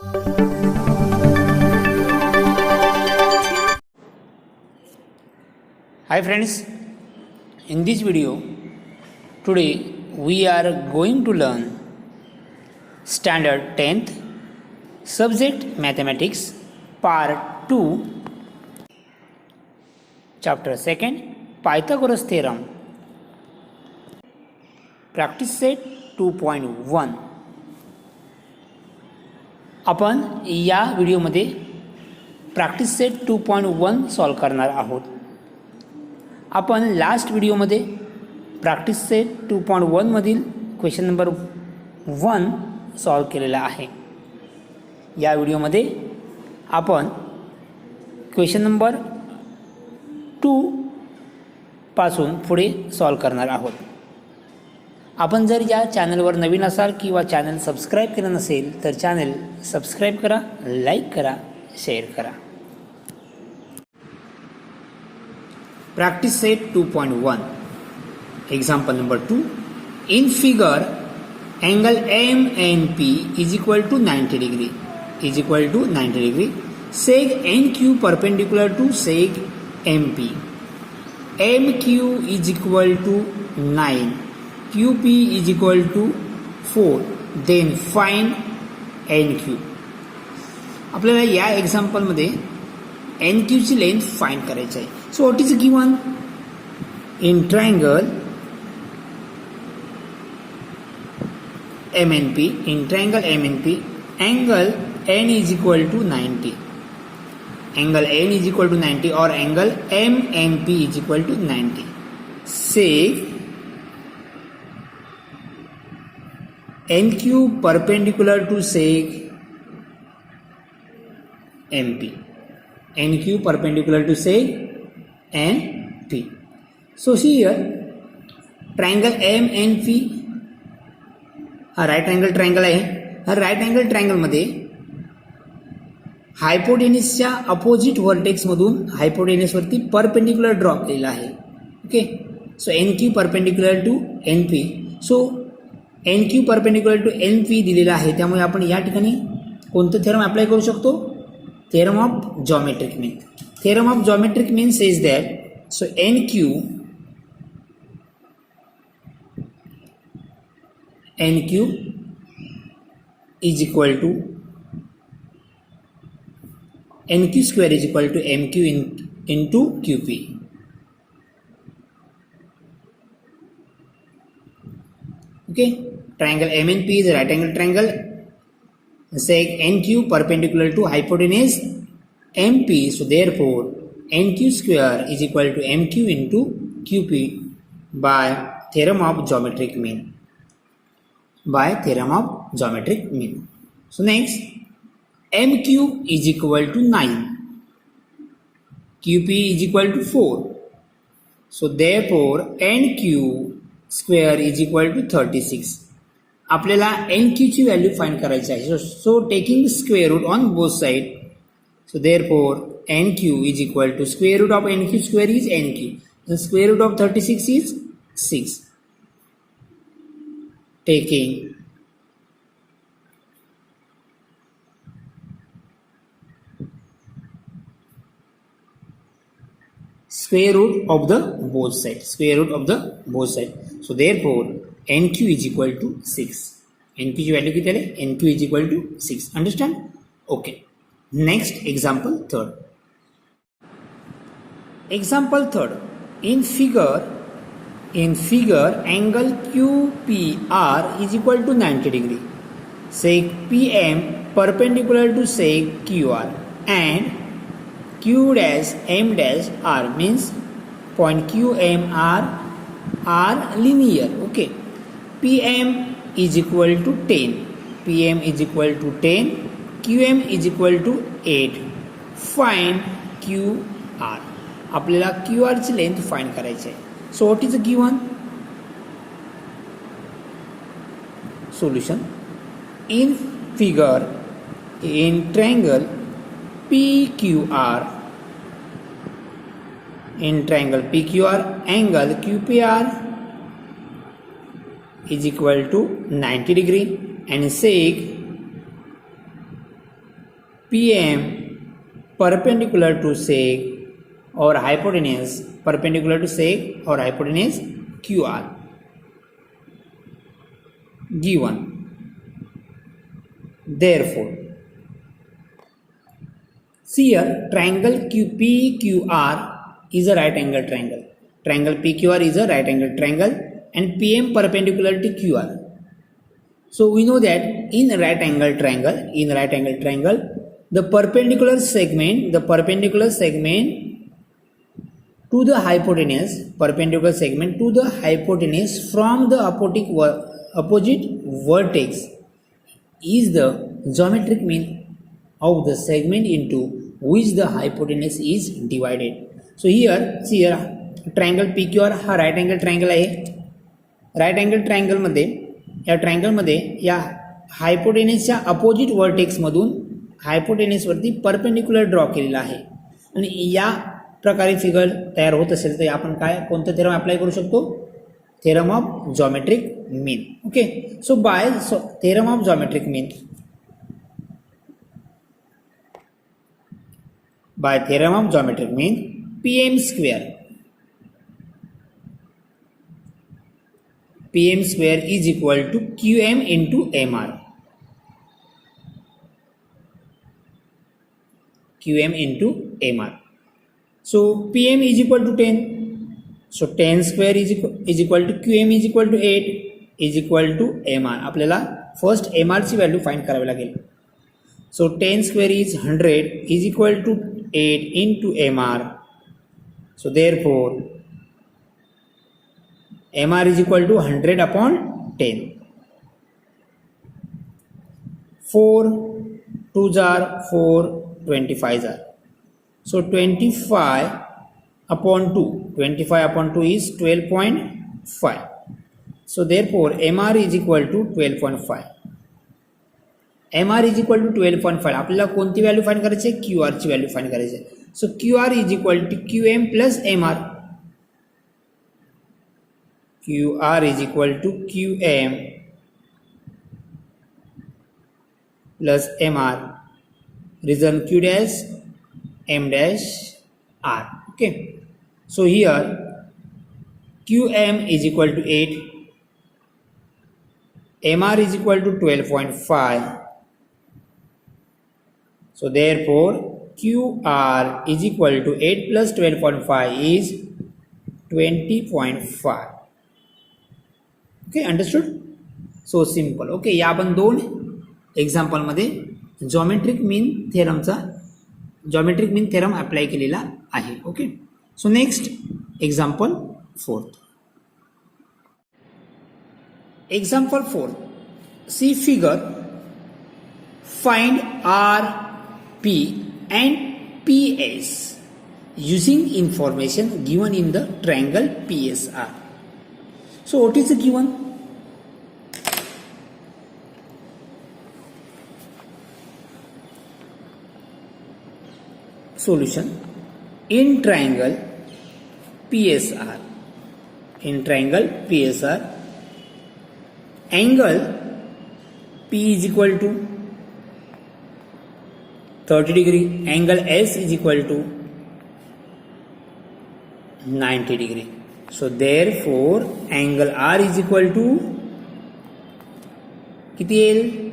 Hi friends, in this video today we are going to learn standard 10th subject mathematics part 2 chapter 2nd Pythagoras theorem practice set 2.1. आपण या व्हिडिओमध्ये practice set 2.1 solve करणार आहोत. आपण last व्हिडिओमध्ये practice set 2.1 मधील question number 1 solve केलेला आहे. या व्हिडिओमध्ये आपण क्वेश्चन नंबर 2 पासून पुढे सॉल्व करणार आहोत. आपण जर या चॅनलवर नवीन असाल किंवा चॅनल सबस्क्राईब केलं नसेल तर चॅनल सबस्क्राईब करा, लाईक करा, शेअर करा. Practice set 2.1. Example number 2. In figure, angle MNP is equal to 90 degree. Is equal to 90 degree. Seg NQ perpendicular to seg MP. MQ is equal to 9. QP is equal to 4. Then find NQ. आपल्याला या एक्झाम्पलमध्ये NQ ची length find करायची आहे. So what is given? In triangle MNP, angle N is equal to 90. Angle N is equal to 90 or angle MNP is equal to 90. Say NQ perpendicular to seg MP. NQ perpendicular to seg NP. So here triangle MNP हा right angle triangle आहे. हा right angle triangle मध्ये हायपोटेनसच्या opposite vertex मधून hypotenuse वरती perpendicular draw केलेला आहे. Okay, so NQ perpendicular to NP. So NQ perpendicular to NP दिलेला आहे, त्यामुळे आपण या ठिकाणी कोणतं थेरम अप्लाय करू शकतो? Theorem of geometric mean. Theorem of geometric mean says that so NQ is equal to NQ square is equal to MQ into QP. Okay, triangle MNP is a right angle triangle. Seg NQ perpendicular to hypotenuse MP, so therefore NQ square is equal to MQ into QP by theorem of geometric mean. By theorem of geometric mean. So next, MQ is equal to 9, QP is equal to 4. So therefore NQ square is equal to 36. आपल्याला NQ ची value find करायची आहे. So taking square root on both side, so therefore NQ is equal to square root of NQ square is NQ. The square root of 36 is 6. Taking square root of the both side. So therefore NQ is equal to 6. NQ की value किती आहे? NQ is equal to 6. Understand? Okay. Next example third. Example third. In figure angle QPR is equal to 90 degree. Seg PM perpendicular to seg QR and Q dash M dash R means point QM are linear. Okay. PM is equal to 10. PM is equal to 10. QM is equal to 8. Find QR. आपल्याला QR ची length find करायची आहे. So what is given? Solution. In figure, in triangle PQR, angle QPR is equal to 90 degree and seg PM perpendicular to sec or hypotenuse perpendicular to sec or hypotenuse QR given. Therefore, see here, triangle PQR is a right angle triangle. Triangle PQR is a right angle triangle and PM perpendicular to QR. So we know that in right angle triangle, the perpendicular segment to the hypotenuse, from the opposite vertex is the geometric mean of the segment into which the hypotenuse is divided. So here, see here, triangle PQR हा right angle triangle आहे. right angle triangle मध्ये या हायपोटेनसच्या opposite वर्टेक्समधून हायपोटेनसवरती perpendicular draw केलेला आहे आणि या प्रकारे figure तयार होत असेल तर आपण कोणतं थेरम अप्लाय करू शकतो? Theorem of geometric mean. Okay, so by theorem of geometric mean, by theorem of geometric mean, PM square is equal to QM into MR. So PM is equal to 10. So 10 square is equal to QM is equal to 8 is equal to MR. आपल्याला first MR ची value find करावी लागेल. So 10 square is 100 is equal to 8 into MR. So therefore MR is equal to 100 upon 10. 4 2s are 4, 25s are. So 25 upon 2 is 12.5. So therefore MR is equal to 12.5. MR is equal to 12.5. आपल्याला कोणती value find करायची आहे? QR ची value find करायची आहे. सो QR is equal to QM plus MR. QR is equal to QM plus MR. Reason Q dash M dash R. Okay. So here QM is equal to 8. MR is equal to 12.5. So therefore QR is equal to 8 plus 12.5 is 20.5. Okay, understood? So simple. Okay, या आपण दोन example मध्ये geometric mean theorem apply केलेला आहे. Okay, so next example 4. Example 4. See figure. Find R, P and PS using information given in the triangle PSR. So what is the given? Solution. In triangle PSR, angle P is equal to 30 degree, angle S is equal to 90 degree. So therefore angle R is equal to किती येईल?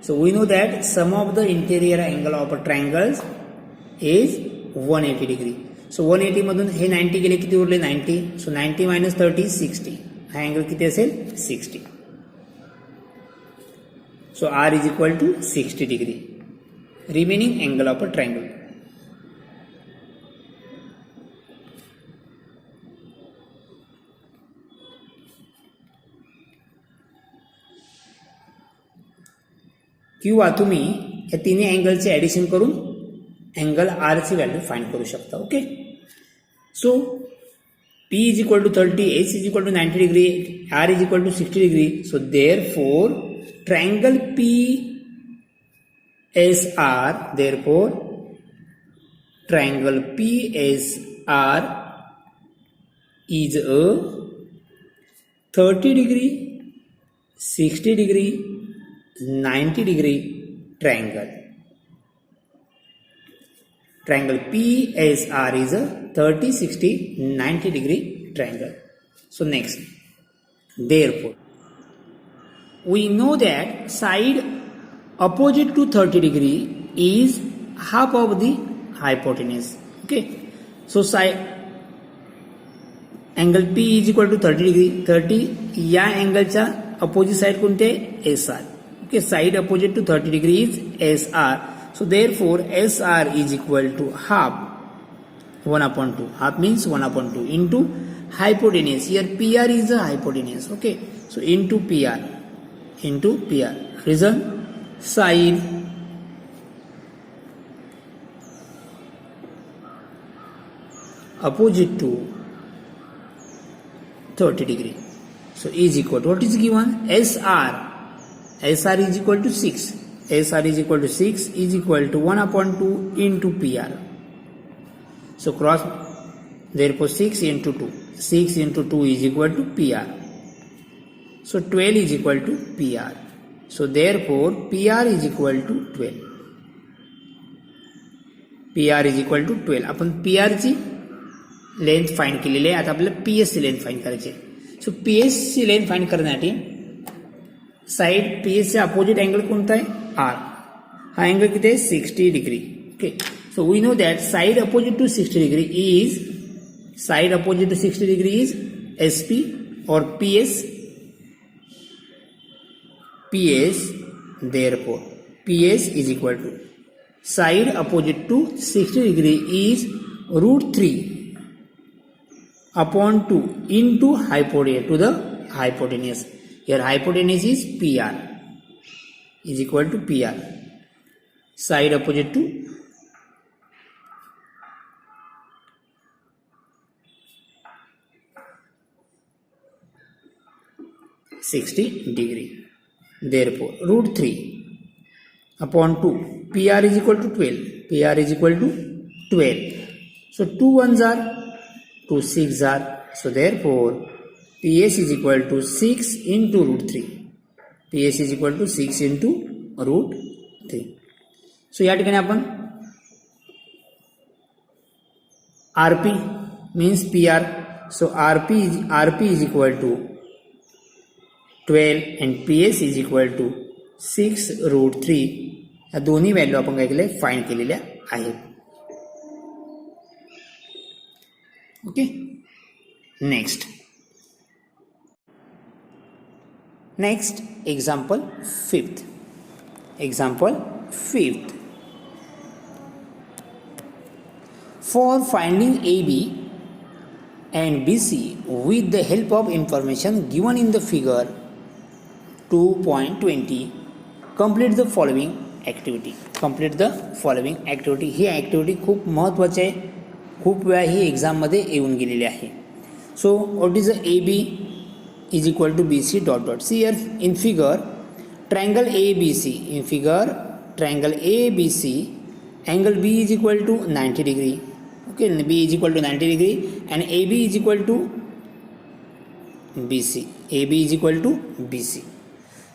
So we know that sum of the interior angle of a triangles is 180 degree. So 180 मधून हे 90 गेले, किती उरले? 90. So 90 minus 30 60. हा angle किती असेल? 60. So R is equal to 60 degree. Remaining angle of a triangle. किंवा तुम्ही या तिन्ही अँगलचे ॲडिशन करून अँगल आर ची व्हॅल्यू फाइंड करू शकता. Okay, so P is equal to 30, S is equal to 90 degree, R is equal to 60 degree. So therefore triangle PSR, triangle PSR is a 30 degree, 60 degree, 90 degree triangle. Triangle PSR is a 30, 60, 90 degree triangle. So next, therefore, we know that side opposite to 30 degree is half of the hypotenuse. Okay, so side angle P is equal to 30 degree. 30 या अँगलच्या opposite side कोणते SR. Okay, side opposite to 30 degree is SR. So therefore SR is equal to half 1/2. Half means 1/2 into hypotenuse. Here PR is a hypotenuse. Okay, so into PR. Reason, side opposite to 30 degree. So is equal to what is given? SR is equal to 6. SR is equal to 6 is equal to 1/2 into PR. So cross, therefore 6 into 2. 6 into 2 is equal to PR. So 12 is equal to PR. So therefore PR is equal to 12. PR is equal to 12. आपण PR ची length find केलेली आहे. आता आपल्याला PS ची length find करायची आहे. So PS ची लेंथ फाइंड करण्यासाठी साइड PS चे अपोजिट अँगल कोणता आहे? R. हा अँगल किती आहे? 60 degree. Okay, so we know that side opposite to 60 degree is SP or PS. Therefore PS is equal to side opposite to 60 degree is √3/2 into hypotenuse to the hypotenuse. Here hypotenuse is PR is equal to PR. Side opposite to 60 degree. Therefore √3/2 PR is equal to 12. PR is equal to 12. So 2 1s are 2 6s are. So therefore PS is equal to 6 into √3. PS is equal to 6 into √3. So या ठिकाणी आपण RP means PR. So RP is equal to 12 and PS is equal to 6√3. या दोन्ही value आपण काय केले? Find केलेल्या आहेत. Okay, next example fifth. For finding AB and BC with the help of information given in the figure 2.20, complete the following activity. He activity खूप महत्त्वाची आहे. खूप वेळा ही एक्झाममध्ये येऊन गेलेली आहे. So what is AB is equal to BC ... See here in figure triangle ABC. Angle B is equal to 90 degree. Okay, B is equal to 90 degree and AB is equal to BC.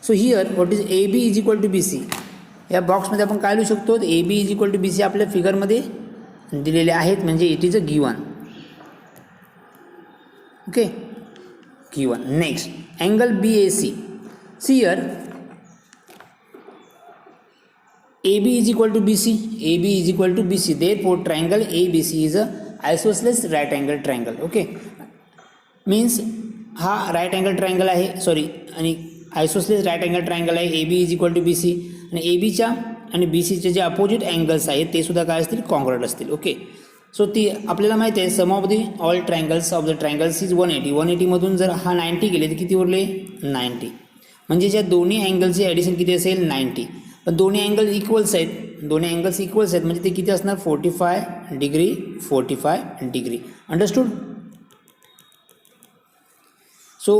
So here what is AB is equal to BC? या बॉक्समध्ये आपण काय लिहू शकतो? AB is equal to BC आपल्या फिगरमध्ये दिलेले आहेत, म्हणजे it is a given. Okay, given. Next, angle BAC. See here, AB is equal to BC. Therefore, triangle ABC is a isosceles right angle triangle. Okay, means हा right angle triangle आहे, sorry, आणि isosceles right angle triangle आहे. AB is equal to BC आणि ABच्या आणि BCचे जे opposite angles आहेत ते सुद्धा काय असतील? कॉन्ग्रुएंट असतील. ओके, सो ती आपल्याला माहिती आहे sum of the all triangles of the triangles is 180. 180 मधून जर हा 90 गेले तर किती उरले? 90. म्हणजे ज्या दोन्ही अँगलचे ॲडिशन किती असेल? 90. पण दोन्ही अँगल्स इक्वल्स आहेत म्हणजे ते किती असणार? 45 degree. Understood? So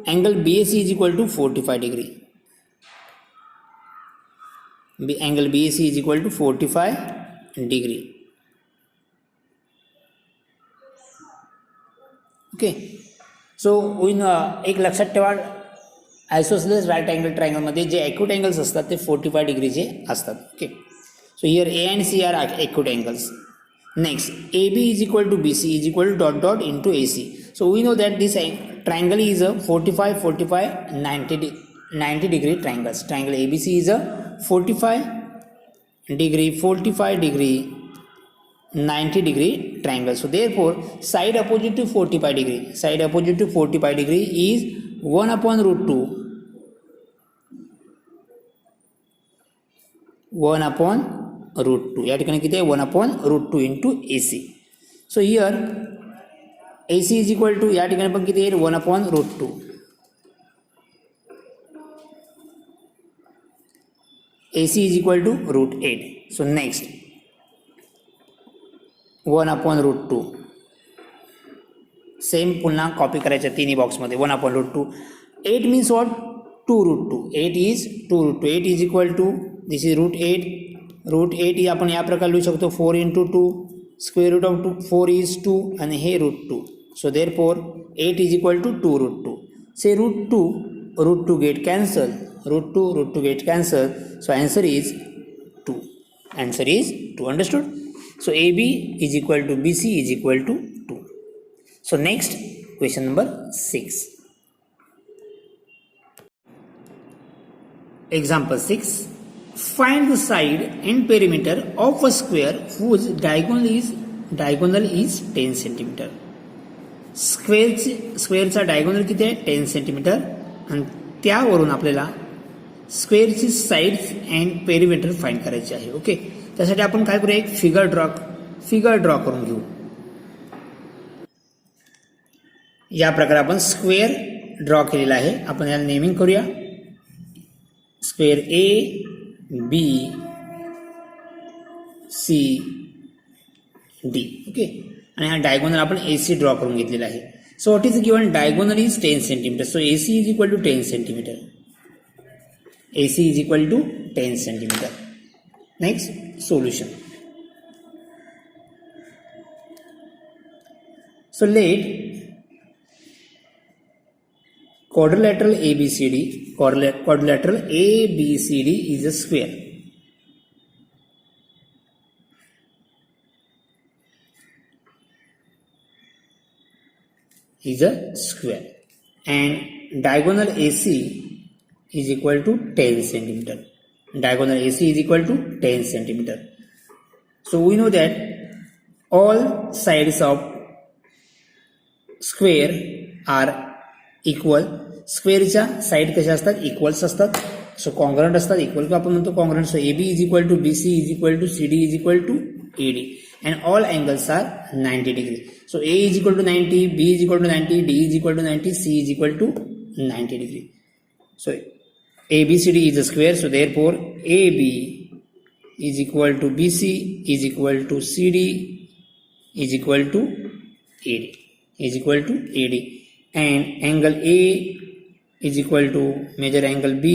angle BAC is equal to 45 degree. Angle BAC is equal to 45 degree. Okay, so एक लक्षात ठेवा, आयसोसेलेस राईट अँगल ट्रायंगलमध्ये जे ॲक्यूट अँगल्स असतात ते 45 डिग्रीचे असतात. Okay, so here A and C are acute angles. Next, AB is equal to BC is equal to dot dot into AC. So we know that this triangle is a 45, 45, 90 degree triangles. Triangle ABC is a 45 degree, 45 degree, 90 degree triangle. So therefore, side opposite to 45 degree, side opposite to 45 degree is 1 upon root 2. 1 upon root 2. या ठिकाणी किती आहे 1 upon root 2 into A C. So here A C is equal to या ठिकाणी पण किती येईल 1 upon root 2. A C is equal to root 8. So next 1 upon root 2 same पुन्हा कॉपी करायच्या तिन्ही बॉक्समध्ये 1 upon root 2. 8 means what 2 root 2. 8 is 2 root 2. 8 is equal to this is root 8. Root 8 ही आपण या प्रकारे लिहू शकतो 4 into 2. Square root of 2 4 is 2 आणि हे root 2. So therefore 8 is equal to 2 root 2. Say root 2 get cancel. Root 2 get cancel. So answer is 2. Answer is 2. Understood. So A B is equal to B C is equal to 2. So next question number 6. Example 6. Find the side and perimeter of a square whose diagonal is 10 cm. स्क्वेअरचा diagonal किती आहे 10 centimetre आणि त्यावरून आपल्याला स्क्वेअरची sides and perimeter find करायचे आहे. Okay, त्यासाठी आपण काय करूया एक फिगर ड्रॉ करून घेऊ. या प्रकारे आपण स्क्वेअर ड्रॉ केलेला आहे. आपण याला नेमिंग करूया square A B C D. Okay, आणि हा डायगोनल आपण ए सी ड्रॉ करून घेतलेला आहे. So what is given diagonal is 10 centimetre. So A C is equal to 10 centimetre. A C is equal to 10 centimetre. Next solution. So let quadrilateral ABCD, quadrilateral ABCD is a square. Is a square and diagonal AC is equal to 10 centimeter. Diagonal AC is equal to 10 centimeter. So we know that all sides of square are equal. स्क्वेअरच्या side कशा असतात equals असतात. सो congruent असतात. Equal किंवा आपण म्हणतो congruent. So A B is equal to B C is equal to C D is equal to A D and all angles are 90 degree. So A is equal to 90, B is equal to 90, D is equal to 90, C is equal to 90 degree. So A B C D is a square. So therefore A B is equal to B C is equal to C D is equal to A D is equal to A D and angle A is equal to measure angle B,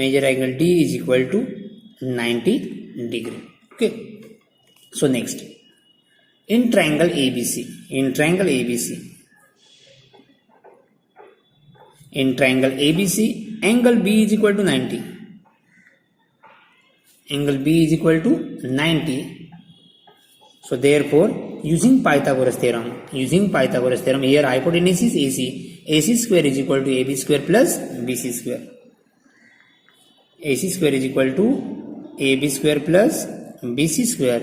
measure angle D is equal to 90 degree. Okay, so next in triangle ABC, in triangle ABC angle B is equal to 90. Angle B is equal to 90. So therefore, using Pythagoras theorem, here hypotenuse is AC square is equal to AB square plus BC square. AC square is equal to AB square plus BC square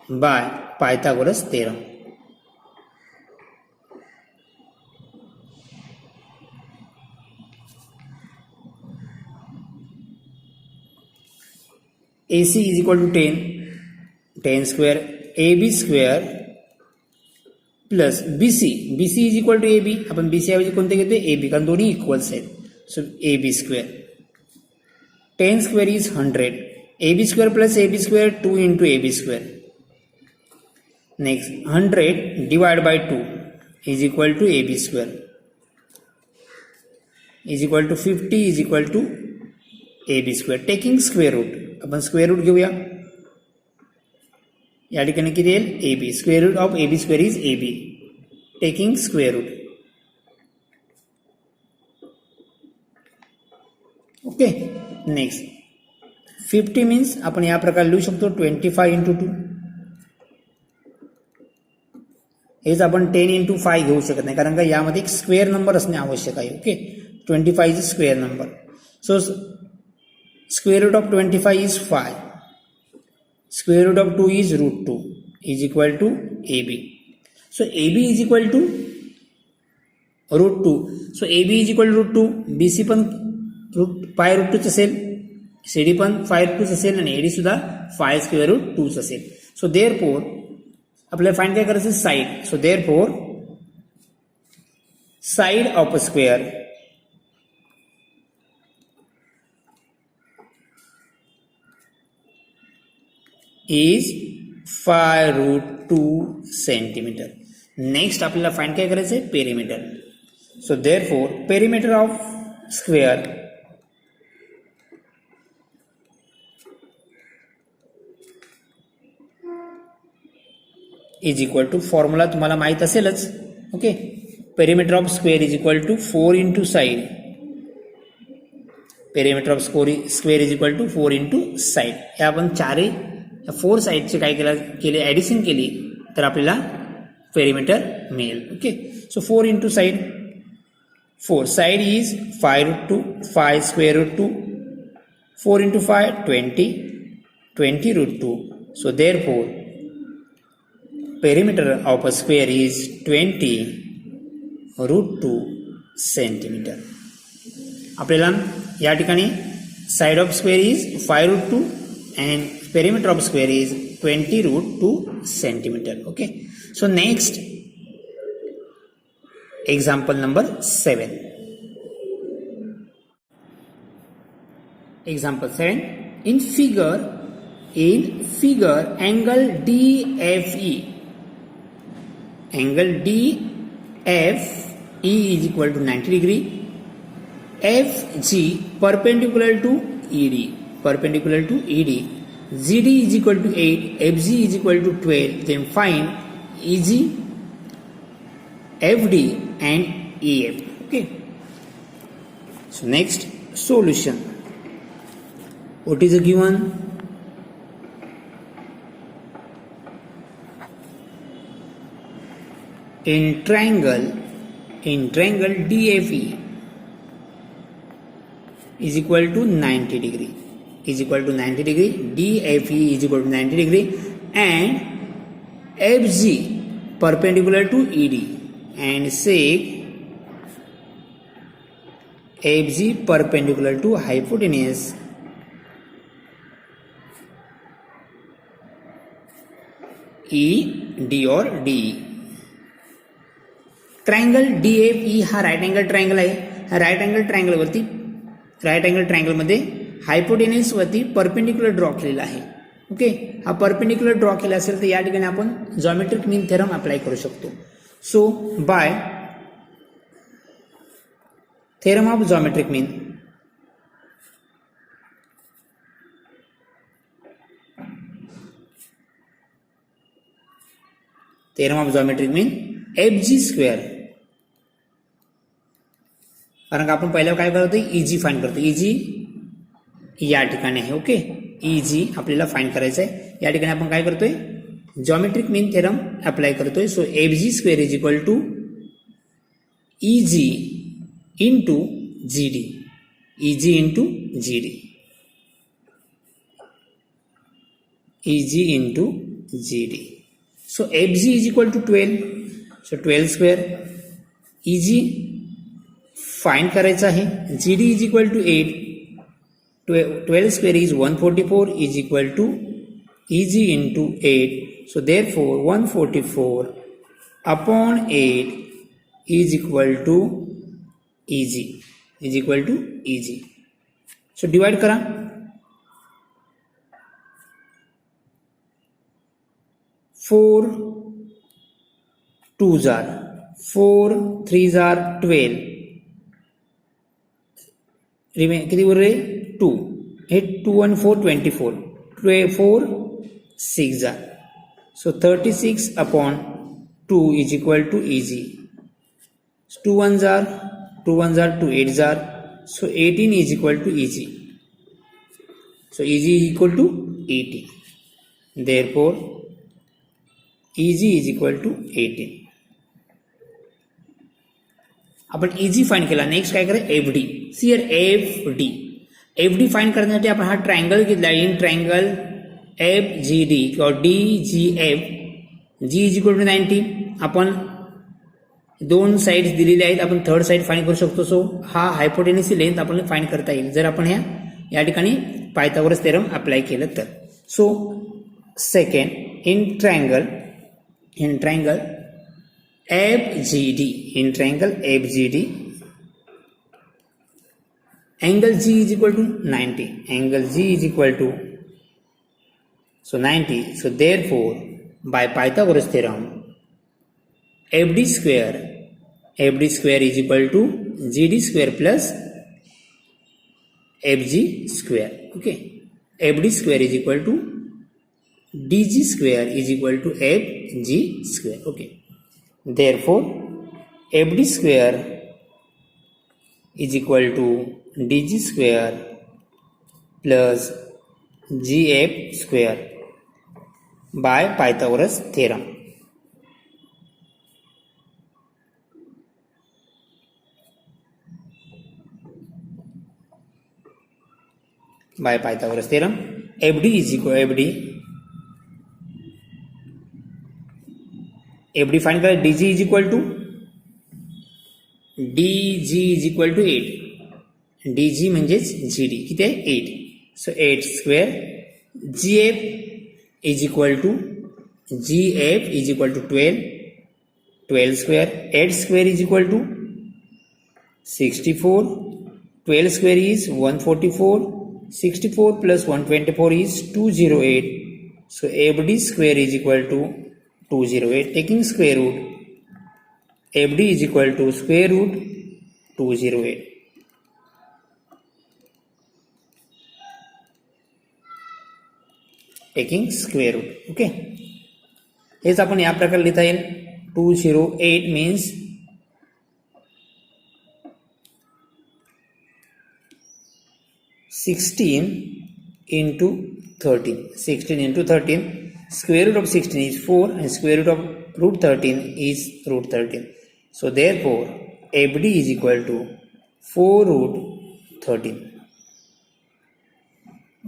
by Pythagoras theorem. AC is equal to 10 square AB square plus BC is equal to AB. आपण BC ऐवजी कोणते घेतोय AB कारण दोन्ही equals आहेत. सो AB square 10 square is 100. AB square plus AB square 2 into AB square. Next 100 divided by 2 is equal to AB square is equal to 50 is equal to AB square. Taking square root, आपण square root घेऊया. या ठिकाणी किती येईल AB. Square root of AB square is AB. Taking square root. Okay. Next 50 means आपण या प्रकारे लिहू शकतो 25 इंटू 2. हेच आपण 10 इंटू 5 घेऊ शकत नाही कारण का यामध्ये एक स्क्वेअर नंबर असणे आवश्यक आहे. Okay. 25 is square number. So square root of 25 is 5. Square root of 2 is root 2 is equal to AB. So AB is equal to root 2. So AB is equal to root 2. BC पण पाय root 2 असेल, CD पण 5 root 2 असेल आणि AD सुद्धा 5 square root 2 असेल. सो therefore आपल्याला find काय करायचं side. So therefore side of a square is 5 root 2 centimetre. Next आपल्याला फाइंड काय करायचं आहे perimeter. So therefore perimeter of square is equal to formula तुम्हाला माहित असेलच. Okay. Perimeter of square is equal to 4 into side. Perimeter of square is equal to 4 into side. हे आपण 4 साइडचे काय केले ॲडिशन केली तर आपल्याला पेरिमीटर मिळेल. Okay. So 4 into side 4. Side is 5 root 2 5 square root 2. 4 into 5 20 root 2. So therefore perimeter of a square is 20 root 2 centimetre. आपल्याला या ठिकाणी side of square is 5 root 2 and perimeter of square is 20 root 2 centimetre. Okay. So next example number 7. Example 7. In figure angle DFE. Angle DFE is equal to 90 degree. FG perpendicular to ED. Perpendicular to ED. ZD is equal to 8. FG is equal to 12. Then find EG, FD and EF. Okay. So next solution. What is the given? In triangle DFE is equal to 90 degree. Is equal to 90 degree. DFE is equal to 90 degree and FG perpendicular to ED and sec FG perpendicular to hypotenuse ED or DE. Triangle DFE हा right angle triangle आहे. हा right angle ट्रायंगलमध्ये हायपोटेन्यूस वरती perpendicular draw केलेला आहे. Okay. हा perpendicular draw केला असेल तर या ठिकाणी आपण जॉमेट्रिक मीन थेरम अप्लाय करू शकतो. So by theorem of geometric mean FG square. कारण का आपण पहिल्या काय करतो EG फाइंड करतो. EG या ठिकाणी आहे. ओके. EG आपल्याला फाइंड करायचं आहे. या ठिकाणी आपण काय करतोय जॉमेट्रिक मीन थेरम अप्लाय करतोय. So FG square is equal to EG into GD. EG into GD. EG into GD. So FG is equal to 12. So 12 square. EG find करायचा आहे. GD is equal to 8. 12 square is 144 is equal to EG into 8. So therefore 144 upon 8 is equal to EG. Is equal to EG. So divide करा. 4 2s are 4 3s are 12. किती उरले 2. हे 2 and 4 24. 4 6 are. So 36 upon 2 is equal to EG. 2 ones are 2 ones are 2 8s are, so 18 is equal to EG. So EG is equal to 18. Therefore EG is equal to 18. आपण EG find केला. Next काय करा, FD. See here FD find करण्यासाठी आपण हा triangle घेतला. In triangle FGD किंवा DGF, G is equal to 90. आपण दोन साइड्स दिलेले आहेत, आपण थर्ड साइड फाइंड करू शकतो. सो हा हायपोटेन्यूसची लेंथ आपल्याला फाइंड करता येईल जर आपण या ठिकाणी पायथागोरस थेरम अप्लाय केलं तर. So second, in triangle FGD, angle G is equal to 90. Angle G is equal to 90. So therefore, by Pythagoras theorem, FD square is equal to GD square plus FG square. Okay, FD square is equal to DG square is equal to FG square. Okay. Therefore, FD square is equal to DG square plus GF square by Pythagoras theorem. By Pythagoras theorem, FD is equal FD find करा. DG is equal to 8. DG म्हणजेच GD किती आहे 8. सो 8 square. GF is equal to 12 square. 8 square is equal to 64. 12 square is 144. 64 plus 124 is 208. So FD square is equal to 208. Taking square root, FD is equal to square root 208. Taking square root. Okay. हेच आपण या प्रकारे लिहिता येईल. 208 means 16 into 13. 16 into 13. Square root of 16 is 4 and square root of root 13 is root 13. So therefore FD is equal to 4 root 13.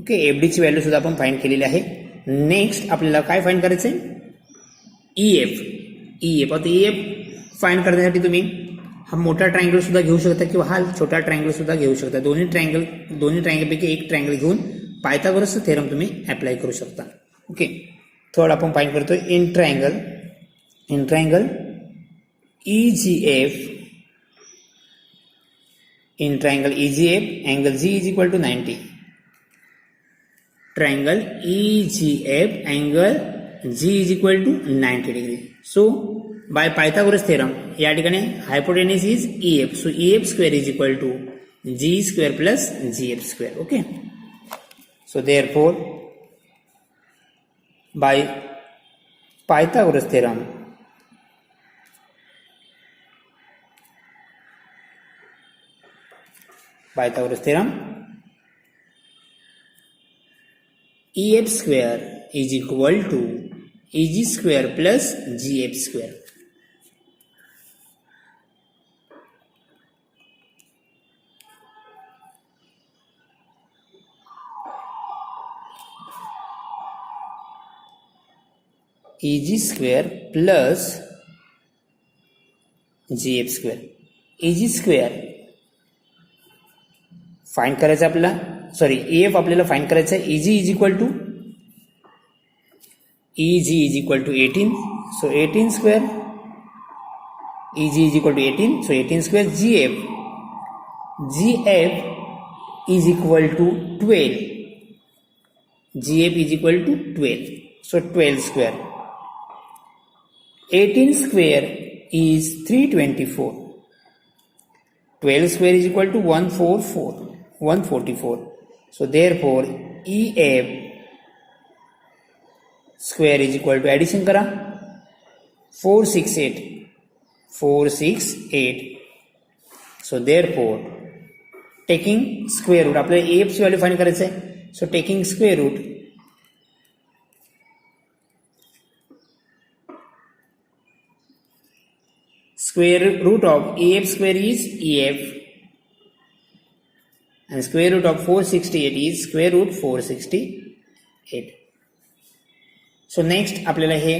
Okay, FD ची value सुद्धा आपण find केलेली आहे. नेक्स्ट आपल्याला काय फाइंड करायचं आहे, EF. आता EF फाइंड करण्यासाठी तुम्ही हा मोठा ट्रायंगल सुद्धा घेऊ शकता किंवा हा छोटा ट्रायंगल सुद्धा घेऊ शकता. दोन्ही ट्रायंगलपैकी एक ट्रायंगल घेऊन पायथागोरसचा थेरम तुम्ही अप्लाय करू शकता. ओके, थर्ड आपण फाइंड करतोय in triangle EGF. angle G is equal to 90. Triangle EGF, angle G is equal to 90 degree. So by Pythagoras theorem या ठिकाणी hypotenuse is EF. So EF square is equal to G square plus GF square. Okay. So therefore by Pythagoras theorem EF square is equal to EG square plus GF square. EG square plus GF square. EG square find करायचं आपल्याला, sorry EF आपल्याला find करायचं आहे. EG is equal to 18. So 18 square, EG is equal to 18. So 18 square. GF is equal to 12. GF is equal to 12. So 12 square. 18 square is 324. 12 square is equal to 144. So therefore EF square is equal to, addition करा, 468. So therefore taking square root, आपल्याला AF ची value find करायचं आहे. So taking square root of AF square is EF and square root of 468 is square root 468. So next आपल्याला हे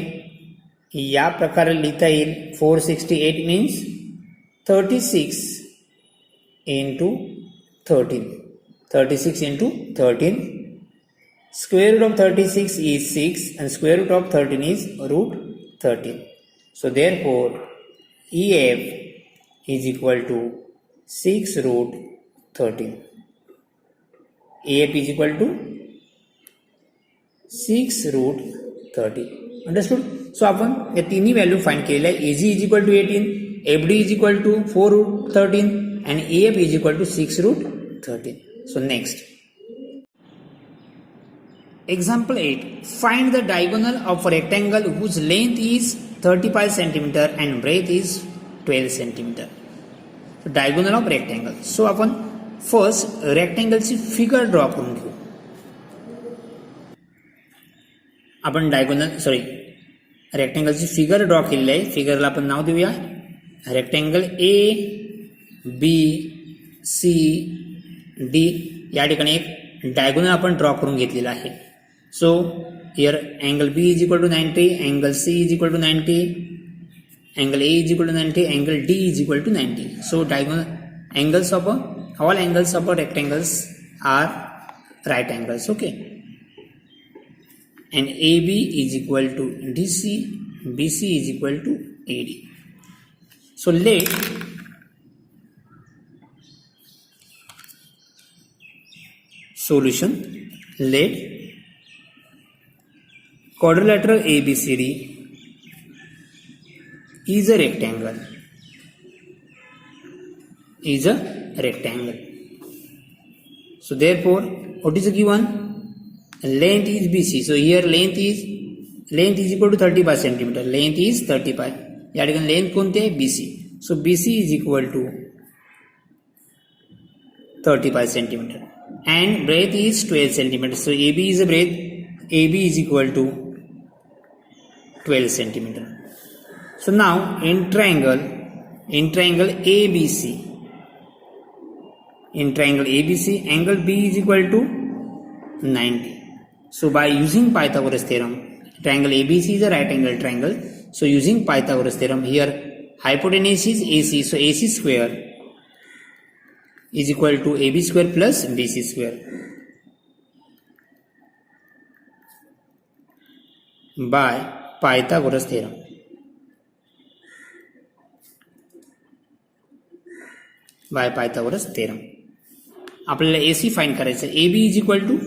या प्रकारे लिहिता येईल. 468 means 36 into 13. 36 into 13. Square root of 36 is 6 and square root of 13 is root 13. So therefore EF is equal to 6 root 13. EF is equal to 6 root 13. Understood? So आपण या तिन्ही value find केलेल्या आहे. AG is equal to 18, FD is equal to 4 root 13 and EF is equal to 6 root 13. So next. Example 8. Find the diagonal of a rectangle whose length is 35 cm and breadth is 12 cm. So diagonal of rectangle. So आपण first rectangle ची figure draw करून घेऊ. आपण rectangle ची figure draw केलेली आहे. फिगरला आपण नाव देऊया रेक्टँगल ABCD. या ठिकाणी एक डायगोनल आपण ड्रॉ करून घेतलेला आहे. So here angle B is equal to 90, angle C is equal to 90, angle A is equal to 90, angle D is equal to 90. So diagonal angles of all angles of rectangles are right angles. Okay, and AB is equal to DC, BC is equal to AD. So let solution, let quadrilateral ABCD is a rectangle. So therefore what is the given? Length is BC. So here length is equal to 35 cm. Length is 35. या ठिकाणी length कोणते आहे? BC. So BC is equal to 35 cm and breadth is 12 cm. So AB is a breadth. AB is equal to 12 cm. So now in triangle ABC, angle B is equal to 90. So by using Pythagoras theorem, triangle ABC is a right angle triangle. So using Pythagoras theorem, here hypotenuse is AC. So AC square is equal to AB square plus BC square by Pythagoras theorem. आपल्याला AC find करायचं. AB is equal to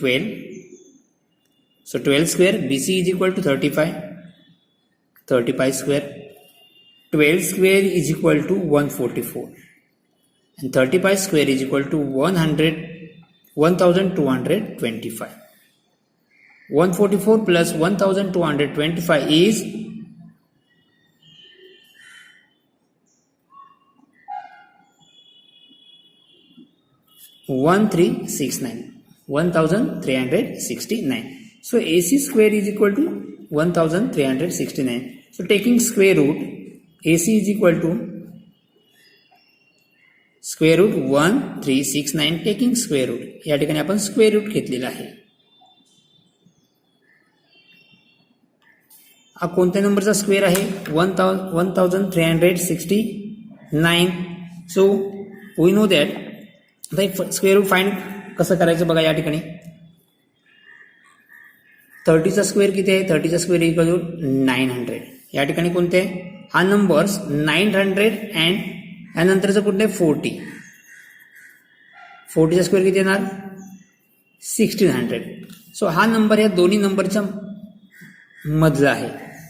12. So 12 square. BC is equal to 35 square. 12 square is equal to 144 and 35 square is equal to 1225. 144 plus 1225 is 1369. So AC square is equal to 1369. So taking square root, AC is equal to square root 1369. taking square root, या ठिकाणी आपण square root घेतलेला आहे. हा कोणत्या नंबरचा square आहे? 1369. So we know that square root find कसं करायचं बघा. या ठिकाणी 30चा स्क्वेअर किती आहे? 30चा स्क्वेअर इक्वल टू 900. या ठिकाणी कोणते हा नंबर्स 900 अँड यानंतरचं कुठले 40. 40चा स्क्वेअर किती येणार? 1600. सो हा नंबर या दोन्ही नंबरच्या मधला आहे.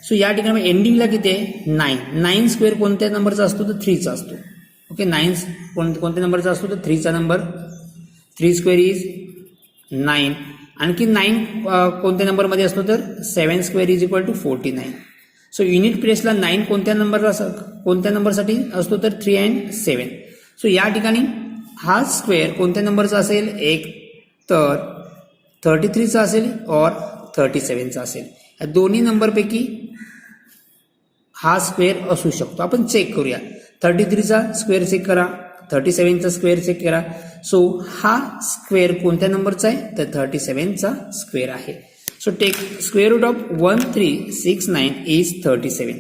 सो या ठिकाणी एंडिंगला किती आहे? 9. 9 स्क्वेअर कोणत्या नंबरचा असतो? तर 3चा असतो. ओके, 9 कोणत्या नंबरचा असतो? तर 3चा नंबर. 3 स्क्वेअर इज 9 आणखी 9 कोणत्या नंबरमध्ये असतो तर 7 square is equal to 49. So unit प्लेसला 9 कोणत्या नंबरसाठी असतो तर 3 and 7. सो या ठिकाणी हा स्क्वेअर कोणत्या नंबरचा असेल, एक तर 33चा असेल और 37चा असेल. या दोन्ही नंबरपैकी हा स्क्वेअर असू शकतो. आपण चेक करूया. 33चा स्क्वेअर चेक करा, 37चा स्क्वेअर चेक करा. सो हा स्क्वेअर कोणत्या नंबरचा आहे तर 37चा स्क्वेअर आहे. So take square root of 1369 is 37.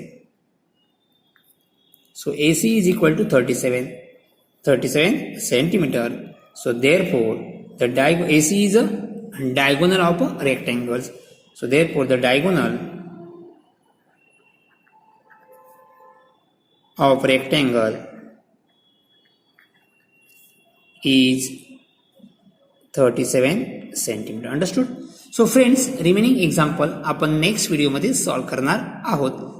So AC is equal to 37 centimeter. So therefore the AC is a diagonal of a rectangle. So therefore the diagonal of rectangle is 37 centimeter. Understood? So friends, remaining example आपण next व्हिडिओमध्ये solve करणार आहोत.